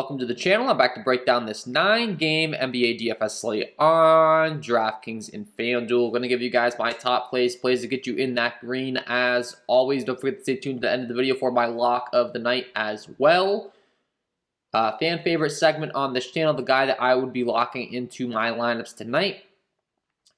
welcome to the channel. I'm back to break down this 9-game NBA DFS slate on DraftKings and FanDuel. I'm going to give you guys my top plays to get you in that green as always. Don't forget to stay tuned to the end of the video for my lock of the night as well. Fan favorite segment on this channel, the guy that I would be locking into my lineups tonight.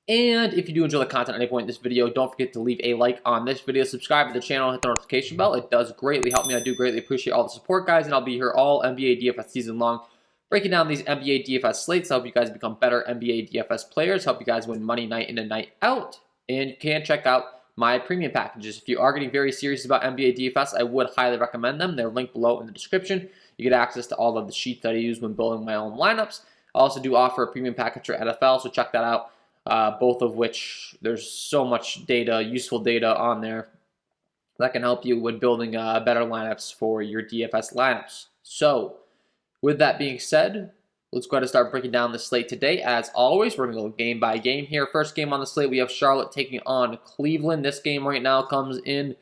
And if you do enjoy the content at any point in this video, don't forget to leave a like on this video, subscribe to the channel, hit the notification bell. It does greatly help me. I do greatly appreciate all the support, guys, and I'll be here all NBA DFS season long, breaking down these NBA DFS slates to help you guys become better NBA DFS players, help you guys win money night in and night out. And you can check out my premium packages. If you are getting very serious about NBA DFS, I would highly recommend them. They're linked below in the description. You get access to all of the sheets that I use when building my own lineups. I also do offer a premium package for NFL, so check that out. Both of which there's so much data, useful data on there that can help you with building better lineups for your DFS lineups. So with that being said, let's go ahead and start breaking down the slate today. As always, we're going to go game by game here. First game on the slate, we have Charlotte taking on Cleveland. This game right now comes in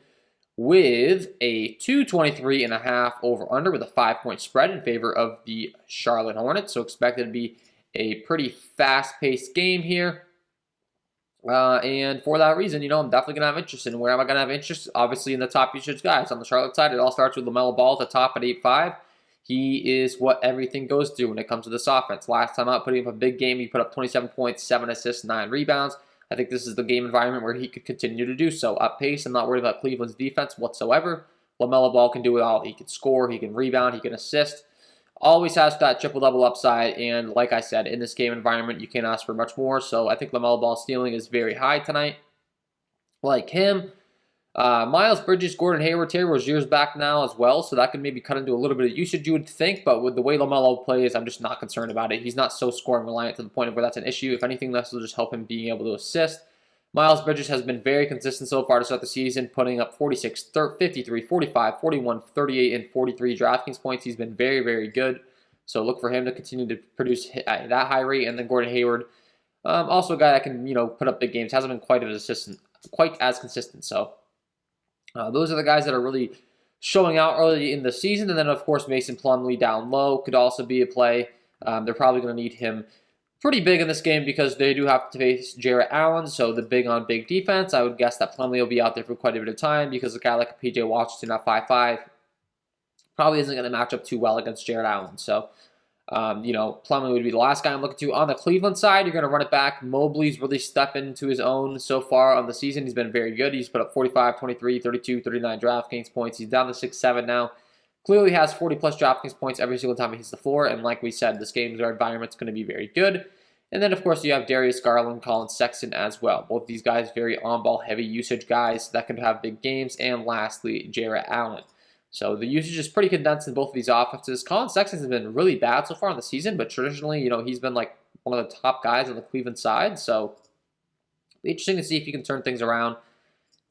with a 223.5 over-under with a 5-point spread in favor of the Charlotte Hornets. So expected to be a pretty fast-paced game here. And for that reason, I'm definitely going to have interest in. Where am I going to have interest? Obviously in the top usage guys. On the Charlotte side, it all starts with LaMelo Ball at the top at 8.5. He is what everything goes through when it comes to this offense. Last time out, putting up a big game, he put up 27 points, 7 assists, 9 rebounds. I think this is the game environment where he could continue to do so. Up pace, I'm not worried about Cleveland's defense whatsoever. LaMelo Ball can do it all. He can score, he can rebound, he can assist. Always has that triple-double upside, and like I said, in this game environment, you can't ask for much more, so I think LaMelo Ball's ceiling is very high tonight. Like him, Miles Bridges, Gordon Hayward, Terry Rozier's back now as well, so that could maybe cut into a little bit of usage, you would think, but with the way LaMelo plays, I'm just not concerned about it. He's not so scoring reliant to the point of where that's an issue. If anything, this will just help him being able to assist. Miles Bridges has been very consistent so far to start the season, putting up 46, 53, 45, 41, 38, and 43 DraftKings points. He's been very, very good. So look for him to continue to produce at that high rate. And then Gordon Hayward, also a guy that can, put up big games. Hasn't been quite as consistent. So those are the guys that are really showing out early in the season. And then, of course, Mason Plumlee down low could also be a play. They're probably going to need him pretty big in this game because they do have to face Jarrett Allen, so the big-on-big defense. I would guess that Plumlee will be out there for quite a bit of time because a guy like P.J. Washington at 5'5" probably isn't going to match up too well against Jarrett Allen. So, Plumlee would be the last guy I'm looking to. On the Cleveland side, you're going to run it back. Mobley's really stepped into his own so far on the season. He's been very good. He's put up 45, 23, 32, 39 DraftKings points. He's down to 6'7" now. Clearly has 40-plus DraftKings points every single time he hits the floor, and like we said, this game's environment's going to be very good. And then, of course, you have Darius Garland, Colin Sexton as well. Both these guys very on-ball, heavy usage guys that can have big games. And lastly, Jarrett Allen. So the usage is pretty condensed in both of these offenses. Colin Sexton has been really bad so far in the season, but traditionally, he's been like one of the top guys on the Cleveland side. So it'll be interesting to see if he can turn things around.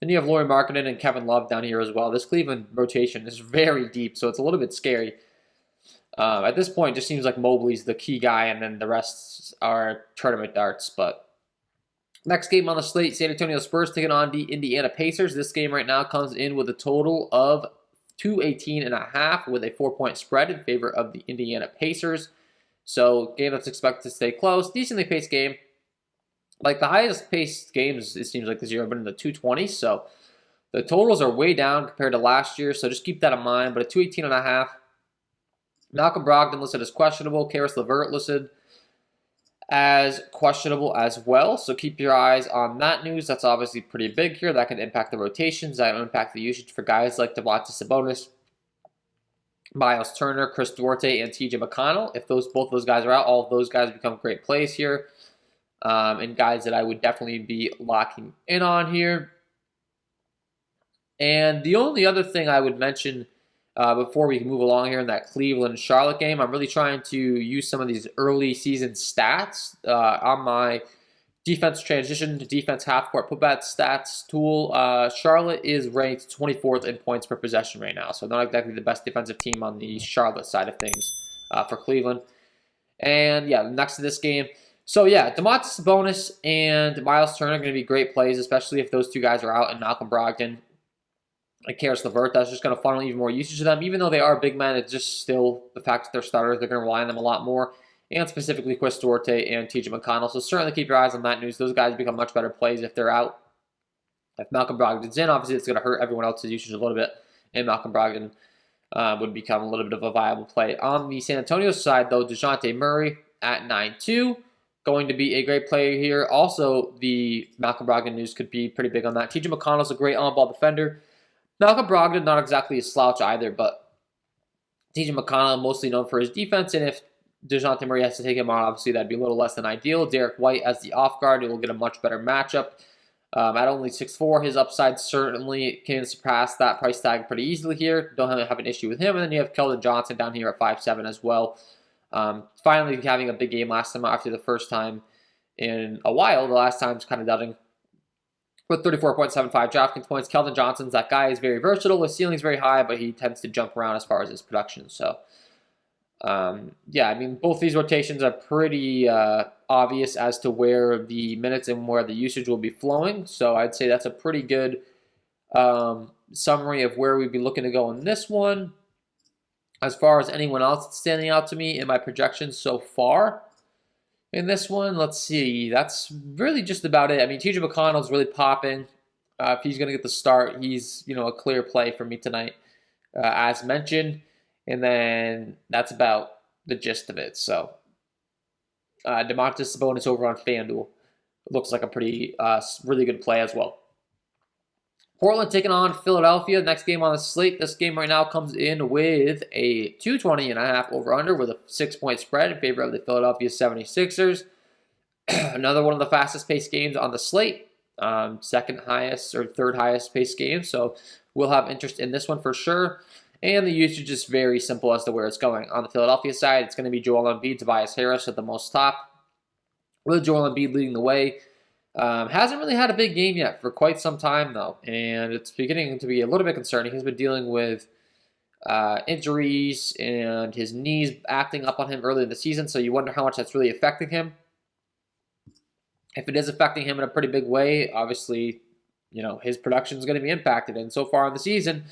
Then you have Lauri Markkanen and Kevin Love down here as well. This Cleveland rotation is very deep, so it's a little bit scary. At this point, it just seems like Mobley's the key guy, and then the rest are tournament darts. But next game on the slate, San Antonio Spurs taking on the Indiana Pacers. This game right now comes in with a total of 218.5 with a 4-point spread in favor of the Indiana Pacers. So, game that's expected to stay close. Decently paced game. Like the highest paced games, it seems like this year have been in the 220s. So, the totals are way down compared to last year. So, just keep that in mind. But a 218.5. Malcolm Brogdon listed as questionable. Karis LeVert listed as questionable as well. So keep your eyes on that news. That's obviously pretty big here. That can impact the rotations. That can impact the usage for guys like Domantas Sabonis, Miles Turner, Chris Duarte, and TJ McConnell. If both of those guys are out, all of those guys become great plays here. And guys that I would definitely be locking in on here. And the only other thing I would mention before we can move along here in that Cleveland-Charlotte game, I'm really trying to use some of these early season stats on my defense transition to defense half-court putback stats tool. Charlotte is ranked 24th in points per possession right now, so not exactly the best defensive team on the Charlotte side of things for Cleveland. And yeah, next to this game. So yeah, Domantas Sabonis and Miles Turner are going to be great plays, especially if those two guys are out and Malcolm Brogdon like Karis LeVert, that's just going to funnel even more usage to them. Even though they are big men, it's just still the fact that they're starters, they're going to rely on them a lot more. And specifically Chris Duarte and TJ McConnell. So certainly keep your eyes on that news. Those guys become much better plays if they're out. If Malcolm Brogdon's in, obviously it's going to hurt everyone else's usage a little bit. And Malcolm Brogdon would become a little bit of a viable play. On the San Antonio side, though, DeJounte Murray at 9-2. Going to be a great player here. Also, the Malcolm Brogdon news could be pretty big on that. TJ McConnell's a great on-ball defender. Malcolm Brogdon, not exactly a slouch either, but TJ McConnell mostly known for his defense, and if DeJounte Murray has to take him on, obviously that'd be a little less than ideal. Derek White as the off guard, he will get a much better matchup. At only 6'4", his upside certainly can surpass that price tag pretty easily here. Don't have an issue with him. And then you have Keldon Johnson down here at 5'7" as well. Finally having a big game last time after the first time in a while. The last time's kind of doubting. With 34.75 DraftKings points, Keldon Johnson's that guy is very versatile. His ceiling's very high, but he tends to jump around as far as his production. So, yeah, I mean, both these rotations are pretty obvious as to where the minutes and where the usage will be flowing. So I'd say that's a pretty good summary of where we'd be looking to go in this one. As far as anyone else that's standing out to me in my projections so far in this one, let's see. That's really just about it. I mean, TJ McConnell's really popping. If he's going to get the start, he's a clear play for me tonight, as mentioned. And then that's about the gist of it. So, Domantas Sabonis over on FanDuel looks like a pretty really good play as well. Portland taking on Philadelphia. Next game on the slate. This game right now comes in with a 220.5 over-under with a 6-point spread in favor of the Philadelphia 76ers. Another one of the fastest-paced games on the slate. Second highest or third highest paced game. So we'll have interest in this one for sure. And the usage is very simple as to where it's going. On the Philadelphia side, it's going to be Joel Embiid, Tobias Harris at the most top. With Joel Embiid leading the way. Hasn't really had a big game yet for quite some time, though. And it's beginning to be a little bit concerning. He's been dealing with injuries and his knees acting up on him early in the season. So you wonder how much that's really affecting him. If it is affecting him in a pretty big way, obviously, his production is going to be impacted. And so far in the season,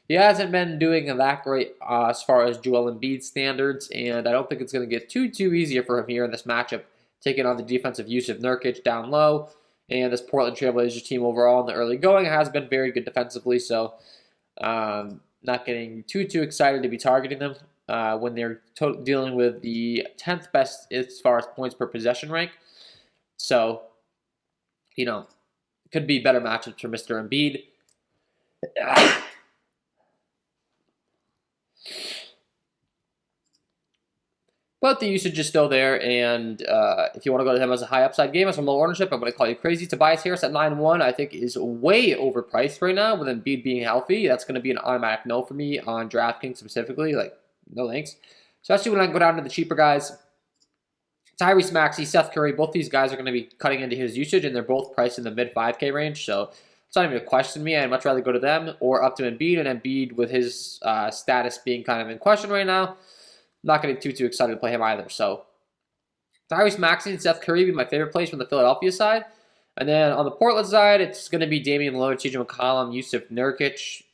he hasn't been doing that great as far as Joel Embiid standards, and I don't think it's going to get too easier for him here in this matchup, taking on the defensive Jusuf Nurkic down low. And this Portland Trailblazers team overall in the early going has been very good defensively, so not getting too excited to be targeting them when they're dealing with the 10th best as far as points per possession rank. So, could be better matchups for Mr. Embiid. But the usage is still there, and if you want to go to him as a high upside game, as a low ownership, I'm going to call you crazy. Tobias Harris at 9-1, I think, is way overpriced right now with Embiid being healthy. That's going to be an automatic no for me on DraftKings specifically. No thanks. Especially when I go down to the cheaper guys. Tyrese Maxey, Seth Curry, both these guys are going to be cutting into his usage, and they're both priced in the mid-5K range, so it's not even a question to me. I'd much rather go to them or up to Embiid, and Embiid with his status being kind of in question right now, I'm not getting too excited to play him either. So Tyrese Maxey and Seth Curry would be my favorite plays from the Philadelphia side. And then on the Portland side, it's going to be Damian Lillard, TJ McCollum, Jusuf Nurkic.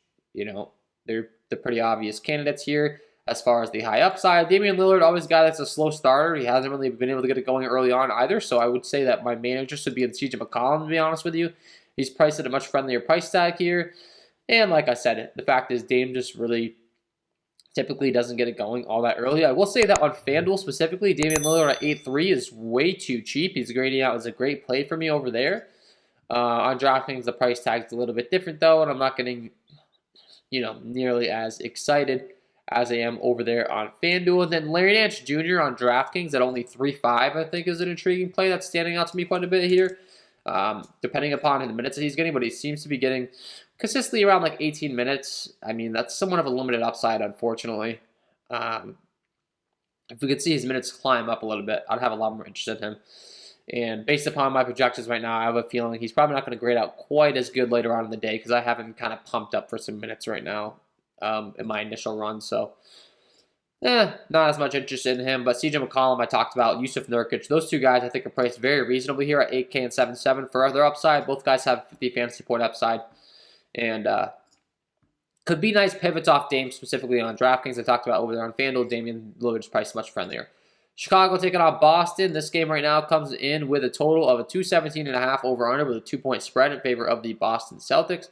They're the pretty obvious candidates here. As far as the high upside, Damian Lillard, always a guy that's a slow starter. He hasn't really been able to get it going early on either, so I would say that my main interest would be in CJ McCollum, to be honest with you. He's priced at a much friendlier price tag here. And like I said, the fact is Dame just really typically doesn't get it going all that early. I will say that on FanDuel specifically, Damian Lillard at 8-3 is way too cheap. He's grading out as a great play for me over there. On DraftKings, the price tag's a little bit different, though, and I'm not getting nearly as excited as I am over there on FanDuel. And then Larry Nance Jr. on DraftKings at only 3.5, I think, is an intriguing play that's standing out to me quite a bit here. Depending upon the minutes that he's getting, but he seems to be getting consistently around 18 minutes. I mean, that's somewhat of a limited upside, unfortunately. If we could see his minutes climb up a little bit, I'd have a lot more interest in him. And based upon my projections right now, I have a feeling he's probably not going to grade out quite as good later on in the day because I have him kind of pumped up for some minutes right now. In my initial run, so not as much interest in him. But CJ McCollum, I talked about, Jusuf Nurkic, those two guys I think are priced very reasonably here at 8K and 7.7 for their upside. Both guys have 50 fantasy point upside, and Could be nice pivots off Dame, specifically on DraftKings. I talked about over there on FanDuel. Damian Lillard's price much friendlier. Chicago taking on Boston. This game right now comes in with a total of a 217.5 over-under with a 2-point spread in favor of the Boston Celtics.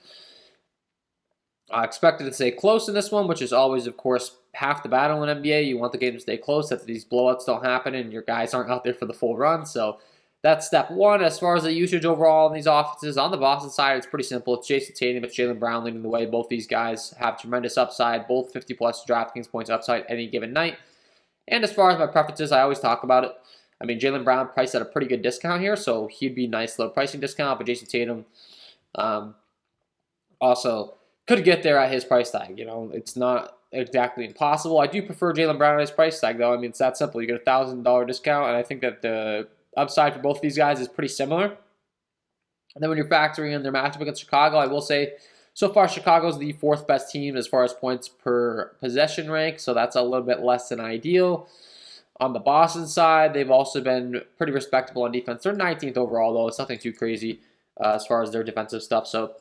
I expected to stay close in this one, which is always, of course, half the battle in NBA. You want the game to stay close, that these blowouts don't happen and your guys aren't out there for the full run. So that's step one. As far as the usage overall in these offenses, on the Boston side, it's pretty simple. It's Jason Tatum, it's Jaylen Brown leading the way. Both these guys have tremendous upside, both 50-plus DraftKings points upside any given night. And as far as my preferences, I always talk about it. I mean, Jaylen Brown priced at a pretty good discount here, so he'd be a nice low pricing discount. But Jason Tatum also could get there at his price tag. You know, it's not exactly impossible. I do prefer Jaylen Brown at his price tag, though. I mean, it's that simple. You get a $1,000 discount, and I think that the upside for both of these guys is pretty similar. And then when you're factoring in their matchup against Chicago, I will say, so far, Chicago's the 4th best team as far as points per possession rank, so that's a little bit less than ideal. On the Boston side, they've also been pretty respectable on defense. They're 19th overall, though. It's nothing too crazy as far as their defensive stuff. So,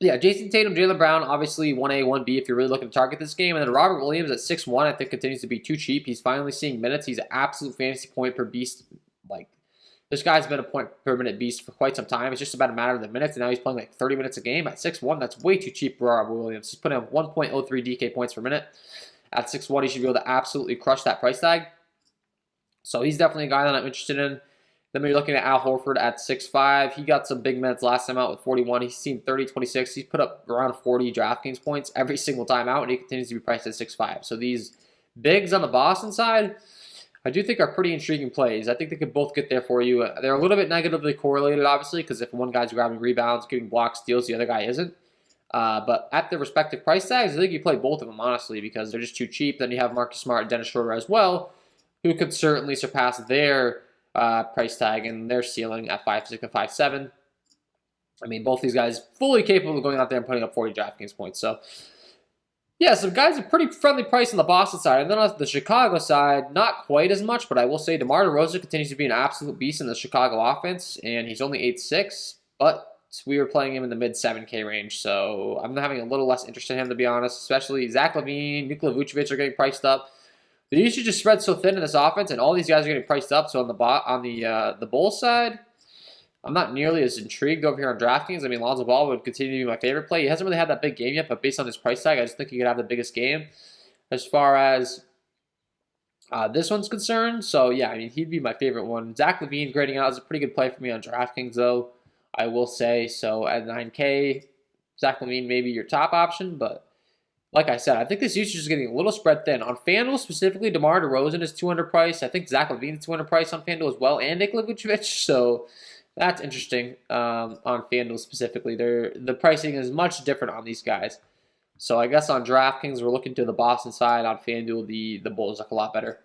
yeah, Jason Tatum, Jaylen Brown, obviously 1A, 1B if you're really looking to target this game. And then Robert Williams at 6'1", I think continues to be too cheap. He's finally seeing minutes. He's an absolute fantasy point per beast. Like, this guy's been a point per minute beast for quite some time. It's just about a matter of the minutes, and now he's playing like 30 minutes a game at 6'1". That's way too cheap for Robert Williams. He's putting up 1.03 DK points per minute. At 6'1", he should be able to absolutely crush that price tag. So he's definitely a guy that I'm interested in. Then we're looking at Al Horford at 6'5". He got some big minutes last time out with 41. He's seen 30, 26. He's put up around 40 DraftKings points every single time out, and he continues to be priced at 6'5". So these bigs on the Boston side, I do think are pretty intriguing plays. I think they could both get there for you. They're a little bit negatively correlated, obviously, because if one guy's grabbing rebounds, getting blocks, steals, the other guy isn't. But at their respective price tags, I think you play both of them, honestly, because they're just too cheap. Then you have Marcus Smart and Dennis Schroeder as well, who could certainly surpass their price tag and their ceiling at 5'6" and 5'7". I mean, both these guys fully capable of going out there and putting up 40 DraftKings points. So, yeah, some guys are pretty friendly price on the Boston side. And then on the Chicago side, not quite as much, but I will say DeMar DeRozan continues to be an absolute beast in the Chicago offense, and he's only 8'6", but we were playing him in the mid-7K range, so I'm having a little less interest in him, to be honest, especially Zach LaVine, Nikola Vucevic are getting priced up. The usage just spread so thin in this offense, and all these guys are getting priced up, so on the Bulls side, I'm not nearly as intrigued over here on DraftKings. I mean, Lonzo Ball would continue to be my favorite play. He hasn't really had that big game yet, but based on his price tag, I just think he could have the biggest game as far as this one's concerned. So, yeah, I mean, he'd be my favorite one. Zach LaVine grading out is a pretty good play for me on DraftKings, though, I will say. So, at 9K, Zach LaVine may be your top option, but like I said, I think this usage is getting a little spread thin. On FanDuel specifically, DeMar DeRozan is 200 price. I think Zach LaVine is 200 price on FanDuel as well, and Nikola Vucevic, so that's interesting on FanDuel specifically. The pricing is much different on these guys. So I guess on DraftKings, we're looking to the Boston side. On FanDuel, the Bulls look a lot better.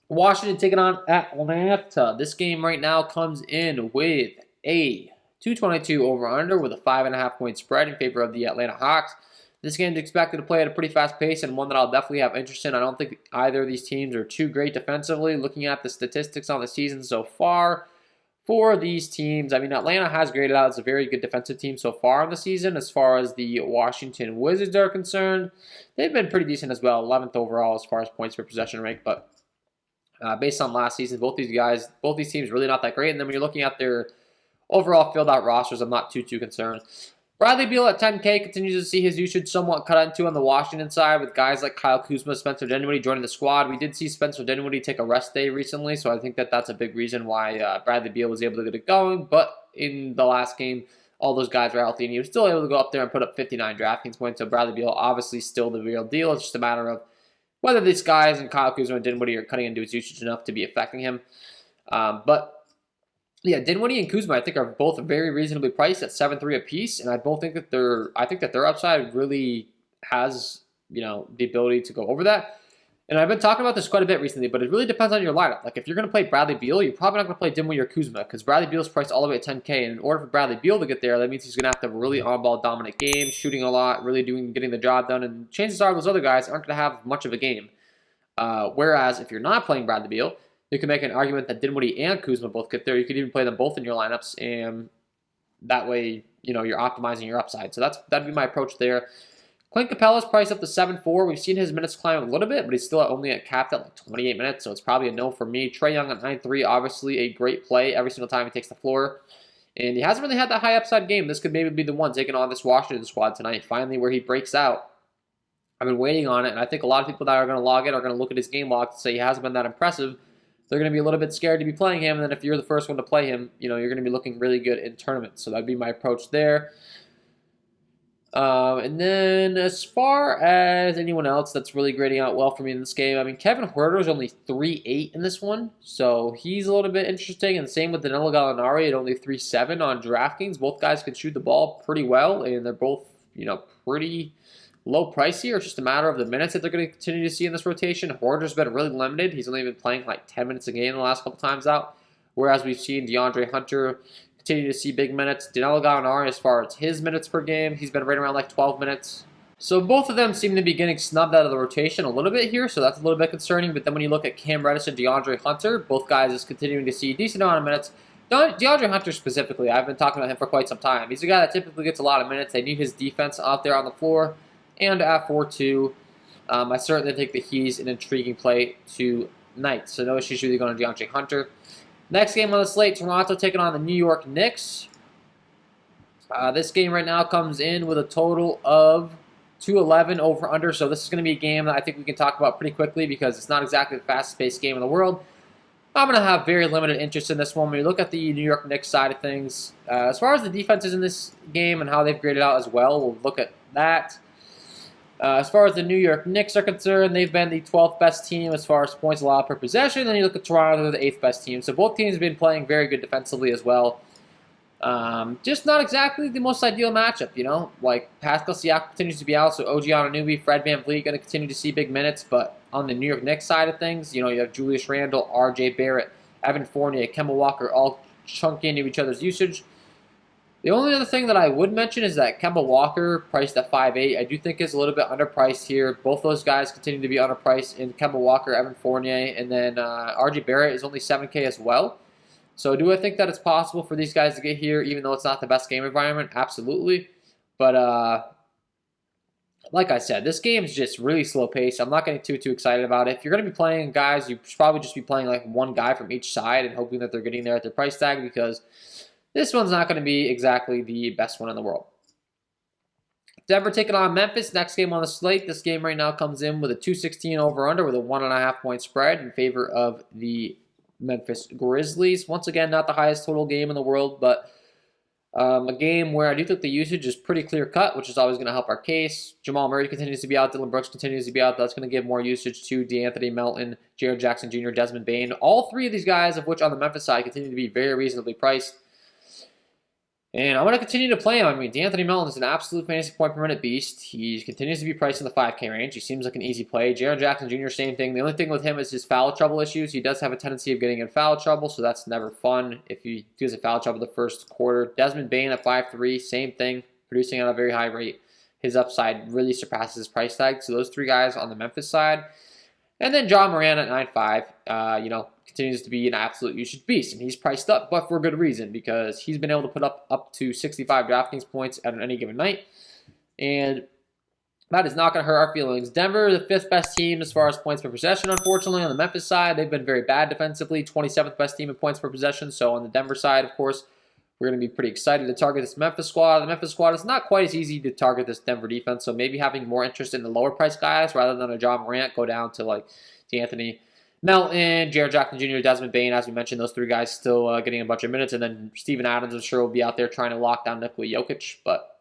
Washington taking on Atlanta. This game right now comes in with a 222 over-under with a 5.5 point spread in favor of the Atlanta Hawks. This game is expected to play at a pretty fast pace and one that I'll definitely have interest in. I don't think either of these teams are too great defensively. Looking at the statistics on the season so far, for these teams, I mean, Atlanta has graded out as a very good defensive team so far in the season. As far as the Washington Wizards are concerned, they've been pretty decent as well, 11th overall as far as points per possession rank. But based on last season, both these teams really not that great. And then when you're looking at their overall filled-out rosters, I'm not too concerned. Bradley Beal at 10K continues to see his usage somewhat cut into on the Washington side with guys like Kyle Kuzma, Spencer Dinwiddie joining the squad. We did see Spencer Dinwiddie take a rest day recently, so I think that that's a big reason why Bradley Beal was able to get it going. But in the last game, all those guys were healthy, and he was still able to go up there and put up 59 DraftKings points. So Bradley Beal obviously still the real deal. It's just a matter of whether these guys and Kyle Kuzma and Dinwiddie are cutting into his usage enough to be affecting him. Yeah, Dinwiddie and Kuzma, I think, are both very reasonably priced at 7.3 apiece, and I think that their upside really has, the ability to go over that. And I've been talking about this quite a bit recently, but it really depends on your lineup. Like, if you're going to play Bradley Beal, you're probably not going to play Dinwiddie or Kuzma, because Bradley Beal's priced all the way at 10K, and in order for Bradley Beal to get there, that means he's going to have to have a really on-ball dominant game, shooting a lot, really getting the job done, and chances are those other guys aren't going to have much of a game. Whereas, if you're not playing Bradley Beal, you can make an argument that Dinwiddie and Kuzma both get there. You could even play them both in your lineups, and that way you're optimizing your upside. So that'd be my approach there. Clint Capella's priced up to 7.4. We've seen his minutes climb a little bit, but he's still only capped at like 28 minutes, so it's probably a no for me. Trae Young at 9.3, obviously a great play every single time he takes the floor. And he hasn't really had that high upside game. This could maybe be the one taking on this Washington squad tonight, finally, where he breaks out. I've been waiting on it, and I think a lot of people that are going to log it are going to look at his game log and say he hasn't been that impressive. They're going to be a little bit scared to be playing him, and then if you're the first one to play him, you're going to be looking really good in tournaments. So that'd be my approach there. And then as far as anyone else that's really grading out well for me in this game, I mean, Kevin Huerter is only 3.8 in this one, so he's a little bit interesting. And same with Danilo Gallinari at only 3.7 on DraftKings. Both guys can shoot the ball pretty well, and they're both, pretty low price here. It's just a matter of the minutes that they're going to continue to see in this rotation. Huerter's been really limited. He's only been playing like 10 minutes a game the last couple times out, whereas we've seen DeAndre Hunter continue to see big minutes. Danilo Gallinari, as far as his minutes per game, he's been right around like 12 minutes. So both of them seem to be getting snubbed out of the rotation a little bit here, so that's a little bit concerning. But then when you look at Cam Reddish and DeAndre Hunter, both guys is continuing to see a decent amount of minutes. DeAndre Hunter specifically, I've been talking about him for quite some time. He's a guy that typically gets a lot of minutes. They need his defense out there on the floor. And at 4.2, I certainly think that he's an intriguing play tonight. So no issues really going to DeAndre Hunter. Next game on the slate, Toronto taking on the New York Knicks. This game right now comes in with a total of 211 over-under. So this is going to be a game that I think we can talk about pretty quickly because it's not exactly the fastest-paced game in the world. I'm going to have very limited interest in this one. When you look at the New York Knicks side of things, as far as the defenses in this game and how they've graded out as well, we'll look at that. As far as the New York Knicks are concerned, they've been the 12th best team as far as points allowed per possession. Then you look at Toronto, they're the 8th best team. So both teams have been playing very good defensively as well. Just not exactly the most ideal matchup, Like Pascal Siakam continues to be out, so OG Anunoby, Fred VanVleet going to continue to see big minutes. But on the New York Knicks side of things, you have Julius Randle, RJ Barrett, Evan Fournier, Kemba Walker all chunk into each other's usage. The only other thing that I would mention is that Kemba Walker, priced at 5.8, I do think is a little bit underpriced here. Both those guys continue to be underpriced in Kemba Walker, Evan Fournier, and then RJ Barrett is only 7K as well. So do I think that it's possible for these guys to get here, even though it's not the best game environment? Absolutely. But like I said, this game is just really slow paced. I'm not getting too excited about it. If you're going to be playing guys, you should probably just be playing like one guy from each side and hoping that they're getting there at their price tag, because this one's not going to be exactly the best one in the world. Denver taking on Memphis. Next game on the slate. This game right now comes in with a 216 over-under with a 1.5 point spread in favor of the Memphis Grizzlies. Once again, not the highest total game in the world, but a game where I do think the usage is pretty clear-cut, which is always going to help our case. Jamal Murray continues to be out. Dylan Brooks continues to be out. That's going to give more usage to DeAnthony Melton, Jaren Jackson Jr., Desmond Bane. All three of these guys, of which on the Memphis side continue to be very reasonably priced. And I'm going to continue to play him. I mean, DeAnthony Melton is an absolute fantasy point per minute beast. He continues to be priced in the 5K range. He seems like an easy play. Jaren Jackson Jr., same thing. The only thing with him is his foul trouble issues. He does have a tendency of getting in foul trouble, so that's never fun if he does a foul trouble the first quarter. Desmond Bane at 5.3, same thing, producing at a very high rate. His upside really surpasses his price tag. So those three guys on the Memphis side. And then John Moran at 9.5, continues to be an absolute usage beast. And he's priced up, but for good reason, because he's been able to put up to 65 DraftKings points at any given night. And that is not going to hurt our feelings. Denver, the 5th best team as far as points per possession, unfortunately. On the Memphis side, they've been very bad defensively. 27th best team in points per possession. So on the Denver side, of course, we're going to be pretty excited to target this Memphis squad. The Memphis squad is not quite as easy to target this Denver defense, so maybe having more interest in the lower price guys rather than a John Morant, go down to like DeAnthony Melton, Jaren Jackson Jr., Desmond Bane. As we mentioned, those three guys still getting a bunch of minutes, and then Steven Adams, I'm sure, will be out there trying to lock down Nikola Jokic. But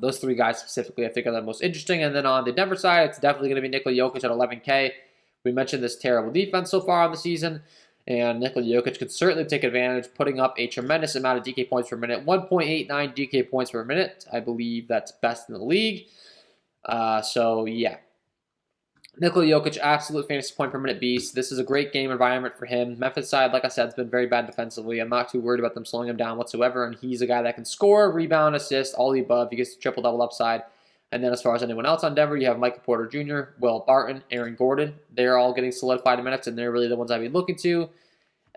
those three guys specifically, I think, are the most interesting. And then on the Denver side, it's definitely going to be Nikola Jokic at 11K. We mentioned this terrible defense so far on the season, and Nikola Jokic could certainly take advantage, putting up a tremendous amount of DK points per minute, 1.89 DK points per minute. I believe that's best in the league. So, yeah. Nikola Jokic, absolute fantasy point per minute beast. This is a great game environment for him. Memphis side, like I said, has been very bad defensively. I'm not too worried about them slowing him down whatsoever, and he's a guy that can score, rebound, assist, all the above. He gets the triple-double upside. And then as far as anyone else on Denver, you have Michael Porter Jr., Will Barton, Aaron Gordon. They're all getting solidified minutes, and they're really the ones I'd be looking to.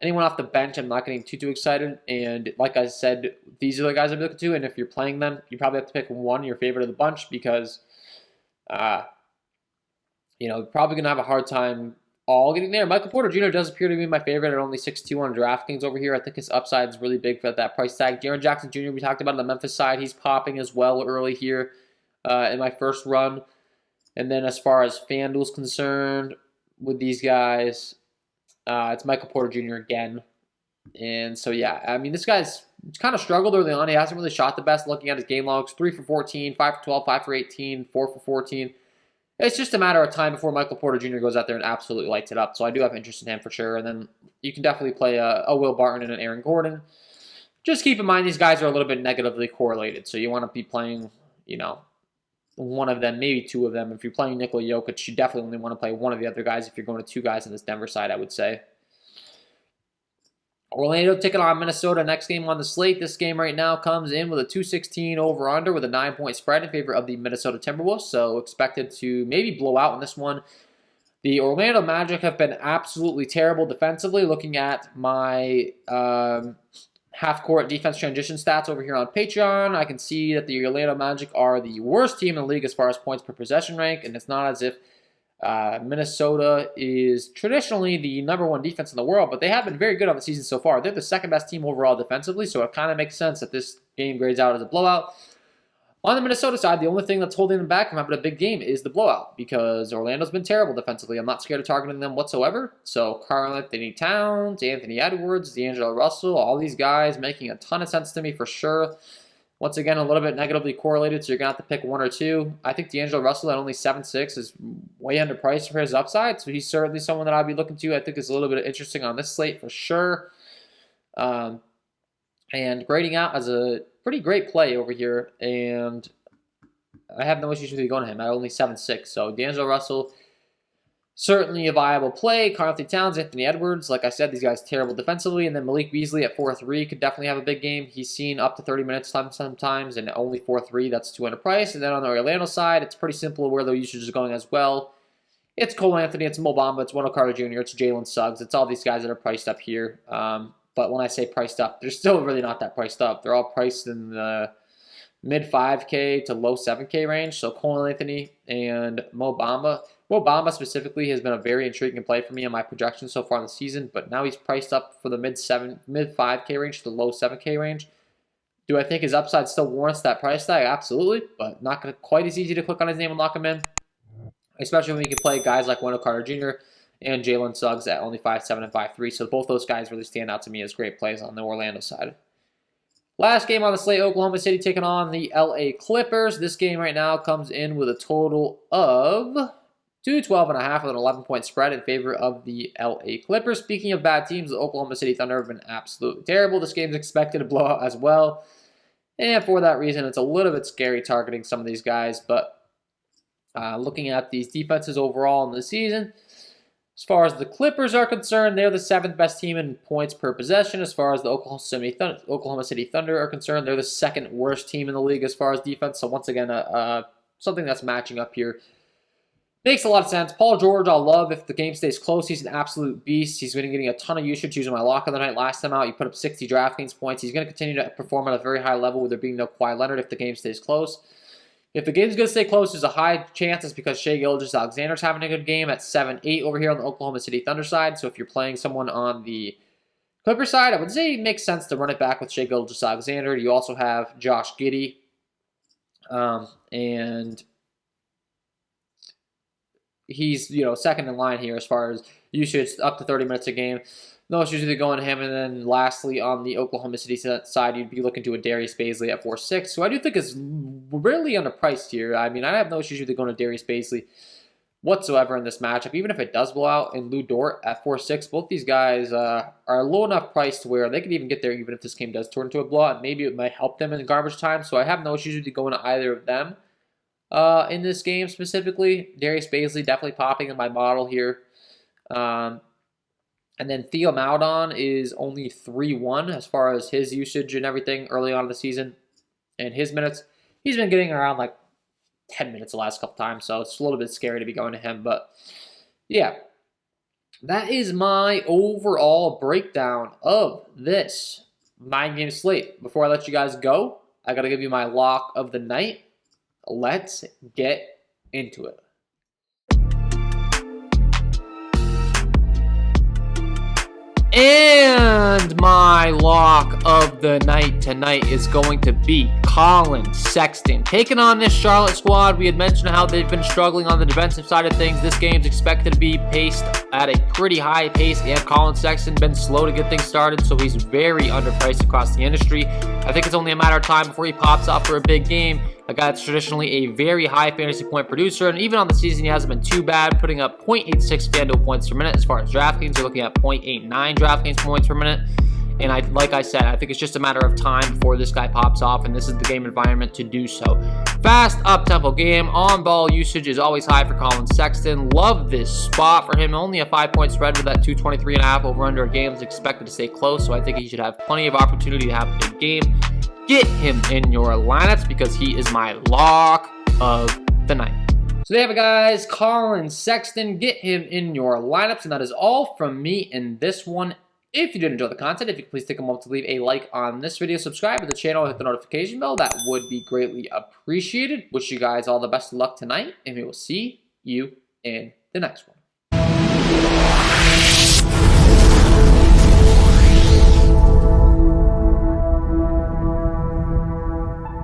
Anyone off the bench, I'm not getting too excited. And like I said, these are the guys I'd be looking to. And if you're playing them, you probably have to pick one, your favorite of the bunch, because, you're probably going to have a hard time all getting there. Michael Porter Jr. does appear to be my favorite at only 6.2 on DraftKings over here. I think his upside is really big for that price tag. Jaren Jackson Jr., we talked about on the Memphis side. He's popping as well early here in my first run. And then as far as FanDuel's concerned with these guys, it's Michael Porter Jr. again. And so, yeah, I mean, this guy's kind of struggled early on. He hasn't really shot the best looking at his game logs. 3 for 14, 5 for 12, 5 for 18, 4 for 14. It's just a matter of time before Michael Porter Jr. goes out there and absolutely lights it up. So I do have interest in him for sure. And then you can definitely play a Will Barton and an Aaron Gordon. Just keep in mind these guys are a little bit negatively correlated. So you want to be playing, one of them, maybe two of them. If you're playing Nikola Jokic, you definitely only want to play one of the other guys if you're going to two guys on this Denver side, I would say. Orlando taking on Minnesota. Next game on the slate. This game right now comes in with a 216 over-under with a 9-point spread in favor of the Minnesota Timberwolves. So expected to maybe blow out in this one. The Orlando Magic have been absolutely terrible defensively. Looking at my half-court defense transition stats over here on Patreon, I can see that the Orlando Magic are the worst team in the league as far as points per possession rank. And it's not as if Minnesota is traditionally the #1 defense in the world, but they have been very good on the season so far. They're the second best team overall defensively, so it kind of makes sense that this game grades out as a blowout. On the Minnesota side, the only thing that's holding them back from having a big game is the blowout, because Orlando's been terrible defensively. I'm not scared of targeting them whatsoever. So Karl-Anthony Towns, Anthony Edwards, D'Angelo Russell, all these guys making a ton of sense to me for sure. Once again, a little bit negatively correlated, so you're going to have to pick one or two. I think D'Angelo Russell at only 7.6 is way underpriced for his upside, so he's certainly someone that I'd be looking to. I think is a little bit interesting on this slate for sure. And grading out as a pretty great play over here, and I have no issues with you going to him at only 7.6. So D'Angelo Russell, certainly a viable play. Karl-Anthony Towns, Anthony Edwards, like I said, these guys terrible defensively. And then Malik Beasley at 4.3 could definitely have a big game. He's seen up to 30 minutes sometimes, and only 4.3, that's too underpriced. And then on the Orlando side, it's pretty simple where the usage is going as well. It's Cole Anthony, it's Mo Bamba, it's Wendell Carter Jr., it's Jalen Suggs. It's all these guys that are priced up here. But when I say priced up, they're still really not that priced up. They're all priced in the mid 5K to low 7K range. So Cole Anthony and Mo Bamba. Mo Bamba specifically has been a very intriguing play for me in my projections so far in the season, but now he's priced up for the mid 5K range to the low 7K range. Do I think his upside still warrants that price tag? Absolutely, but not quite as easy to click on his name and lock him in, especially when you can play guys like Wendell Carter Jr. and Jalen Suggs at only 5.7 and 5.3. So both those guys really stand out to me as great plays on the Orlando side. Last game on the slate, Oklahoma City taking on the LA Clippers. This game right now comes in with a total of 212.5 with an 11-point spread in favor of the LA Clippers. Speaking of bad teams, the Oklahoma City Thunder have been absolutely terrible. This game is expected to blow out as well. And for that reason, it's a little bit scary targeting some of these guys. But looking at these defenses overall in the season, as far as the Clippers are concerned, they're the 7th best team in points per possession. As far as the Oklahoma City Thunder are concerned, they're the 2nd worst team in the league as far as defense. So once again, something that's matching up here. Makes a lot of sense. Paul George, I'll love if the game stays close. He's an absolute beast. He's been getting a ton of usage using my lock of the night last time out. He put up 60 DraftKings points. He's going to continue to perform at a very high level with there being no Kawhi Leonard if the game stays close. If the game's going to stay close, there's a high chance it's because Shai Gilgeous-Alexander's having a good game at 7.8 over here on the Oklahoma City Thunder side. So if you're playing someone on the Clipper side, I would say it makes sense to run it back with Shai Gilgeous-Alexander. You also have Josh Giddey, and he's second in line here as far as usage, up to 30 minutes a game. No issues with going to him. And then lastly, on the Oklahoma City side, you'd be looking to a Darius Bazley at 4.6, who I do think is really underpriced here. I mean, I have no issues with going to Darius Bazley whatsoever in this matchup, even if it does blow out. And Lou Dort at 4.6, both these guys are low enough price to where they could even get there even if this game does turn into a blowout. Maybe it might help them in garbage time. So I have no issues with going to either of them in this game specifically. Darius Bazley definitely popping in my model here. And then Theo Maledon is only 3.1 as far as his usage and everything early on in the season. And his minutes, he's been getting around like 10 minutes the last couple times, so it's a little bit scary to be going to him. But yeah, that is my overall breakdown of this 9-game slate. Before I let you guys go, I got to give you my lock of the night. Let's get into it. And my lock of the night tonight is going to be Collin Sexton. Taking on this Charlotte squad, we had mentioned how they've been struggling on the defensive side of things. This game's expected to be paced at a pretty high pace, and Collin Sexton been slow to get things started, so he's very underpriced across the industry. I think it's only a matter of time before he pops off for a big game. A guy that's traditionally a very high fantasy point producer, and even on the season, he hasn't been too bad, putting up 0.86 FanDuel points per minute. As far as DraftKings, you're looking at 0.89 DraftKings points per minute. And like I said, I think it's just a matter of time before this guy pops off, and this is the game environment to do so. Fast, up-tempo game. On-ball usage is always high for Collin Sexton. Love this spot for him. Only a 5-point spread with that 223.5 over-under. A game is expected to stay close, so I think he should have plenty of opportunity to have a big game. Get him in your lineups because he is my lock of the night. So there you have it, guys. Collin Sexton, get him in your lineups. And that is all from me in this one. If you did enjoy the content, if you could please take a moment to leave a like on this video, subscribe to the channel, hit the notification bell. That would be greatly appreciated. Wish you guys all the best of luck tonight, and we will see you in the next one.